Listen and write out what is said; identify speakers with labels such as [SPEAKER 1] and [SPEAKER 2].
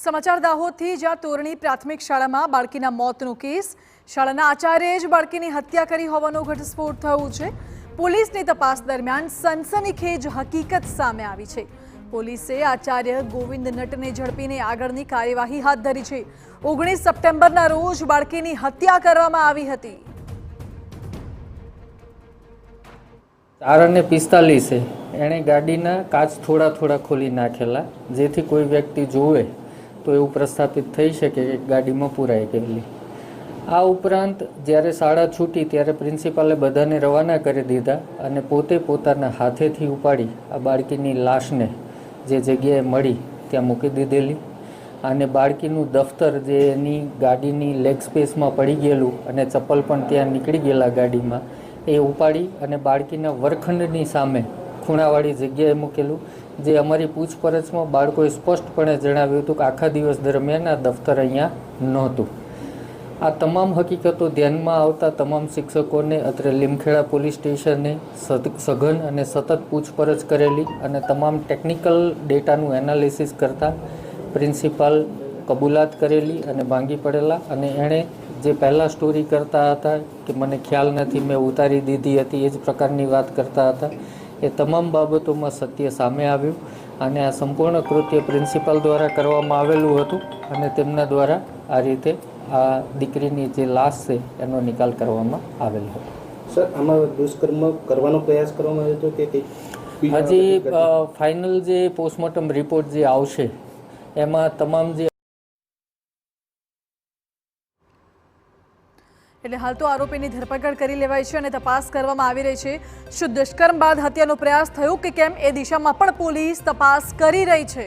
[SPEAKER 1] સમાચાર દાહોદથી, જ્યાં તોરણી પ્રાથમિક શાળામાં બાળકીના મોતનો કેસ. શાળાના આચાર્યએ જ બાળકીની હત્યા કરી હોવાનો ઘટસ્ફોટ થયો છે. પોલીસની તપાસ દરમિયાન સનસનીખેજ હકીકત સામે આવી છે. પોલીસે આચાર્ય ગોવિંદ નટને ઝડપીને આગળની કાર્યવાહી હાથ ધરી છે. 19 સપ્ટેમ્બરના રોજ બાળકીની હત્યા કરવામાં આવી હતી.
[SPEAKER 2] 4:45 એણે ગાડીના કાચ થોડા ખોલી નાખેલા, જેથી કોઈ વ્યક્તિ જોવે તો એવું પ્રસ્થાપિત થઈ શકે કે ગાડીમાં પુરાઈ ગયેલી. આ ઉપરાંત જ્યારે શાળા છૂટી ત્યારે પ્રિન્સિપાલે બધાને રવાના કરી દીધા અને પોતે પોતાના હાથેથી ઉપાડી આ બાળકીની લાશને જે જગ્યાએ મળી ત્યાં મૂકી દીધેલી. અને બાળકીનું દફતર જે એની ગાડીની લેગ સ્પેસમાં પડી ગયેલું અને ચપ્પલ પણ ત્યાં નીકળી ગયેલા ગાડીમાં, એ ઉપાડી અને બાળકીના વર્ગખંડની સામે ખૂણાવાળી જગ્યાએ મૂકેલું. જે અમારી પૂછપરછમાં બાળકોએ સ્પષ્ટપણે જણાવ્યું હતું કે આખા દિવસ દરમિયાન આ દફતર અહીંયા નહોતું. આ તમામ હકીકતો ધ્યાનમાં આવતા તમામ શિક્ષકોને અત્રે લીમખેડા પોલીસ સ્ટેશને સઘન અને સતત પૂછપરછ કરેલી અને તમામ ટેકનિકલ ડેટાનું એનાલિસિસ કરતાં પ્રિન્સિપાલ કબૂલાત કરેલી અને ભાંગી પડેલા. અને એણે જે પહેલાં સ્ટોરી કરતા હતા કે મને ખ્યાલ નથી, મેં ઉતારી દીધી હતી, એ જ પ્રકારની વાત કરતા હતા. એ તમામ બાબતોમાં સત્ય સામે આવ્યું અને આ સંપૂર્ણ કૃત્ય પ્રિન્સિપાલ દ્વારા કરવામાં આવેલું હતું અને તેમના દ્વારા આ રીતે આ દીકરીની જે લાશ છે એનો નિકાલ કરવામાં આવેલો હતો.
[SPEAKER 3] સર, આમાં દુષ્કર્મ કરવાનો પ્રયાસ કરવામાં આવ્યો હતો કે
[SPEAKER 2] હજી ફાઇનલ જે પોસ્ટમોર્ટમ રિપોર્ટ જે આવશે એમાં તમામ જે
[SPEAKER 1] એટલે હાલ તો આરોપીની ધરપકડ કરી લેવાઈ છે અને તપાસ કરવામાં આવી રહી છે. શું દુષ્કર્મ બાદ હત્યાનો પ્રયાસ થયો કે કેમ એ દિશામાં પણ પોલીસ તપાસ કરી રહી છે.